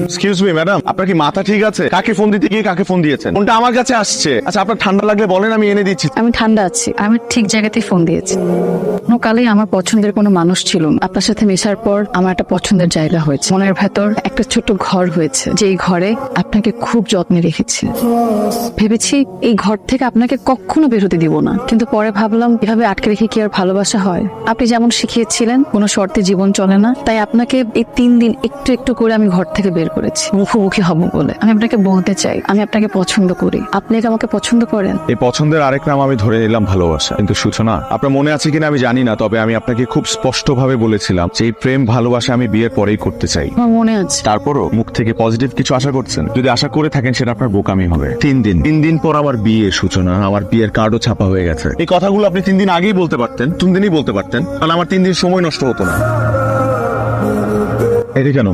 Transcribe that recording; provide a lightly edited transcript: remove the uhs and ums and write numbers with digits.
Excuse me madam, আপনার কি মাথা ঠিক আছে? কাকে ফোন দিতে গিয়ে কাকে ফোন দিয়েছেন? ফোনটা আমার কাছে আসছে। আচ্ছা, আপনার ঠান্ডা লাগলে বলেন, আমি এনে দিচ্ছি। আমি ঠান্ডা আছি, আমি ঠিক জায়গাতেই ফোন দিয়েছি। কোনো কালেই আমার পছন্দের কোনো মানুষ ছিল না। আপনার সাথে মেশার পর আমার একটা পছন্দের জায়গা হয়েছে, মনের ভেতর একটা ছোট্ট ঘর হয়েছে, যেই ঘরে আপনাকে খুব যত্নে রেখেছি। ভেবেছি এই ঘর থেকে আপনাকে কখনো বের হতে দিব না, কিন্তু পরে ভাবলাম এভাবে আটকে রেখে কি আর ভালোবাসা হয়? আপনি যেমন শিখিয়েছিলেন কোনো শর্তে জীবন চলে না, তাই আপনাকে এই 3 দিন একটু একটু করে আমি ঘর থেকে বের করেছি মুখোমুখি হব বলে। আমি আপনাকে বলতে চাই আমি আপনাকে পছন্দ করি। আপনি কি আমাকে পছন্দ করেন? এই পছন্দের আরেক নাম আমি ধরে নিলাম ভালোবাসা। কিন্তু সূচনা, আপনার মনে আছে কিনা আমি জানি না, তবে আমি আপনাকে খুব স্পষ্টভাবে বলেছিলাম যে এই প্রেম ভালোবাসা আমি বিয়ের পরেই করতে চাই। আমার মনে আছে। তারপরও মুখ থেকে পজিটিভ কিছু আশা করছেন? যদি আশা করে থাকেন সেটা আপনার বোকামি হবে। 3 দিন পর আমার বিয়ে সূচনা, আমার বিয়ের কার্ডও ছাপা হয়ে গেছে। এই কথাগুলো আপনি 3 দিন আগেই বলতে পারতেন, 3 দিনই বলতে পারতেন, তাহলে আমার 3 দিন সময় নষ্ট হতো না। এটা কেন?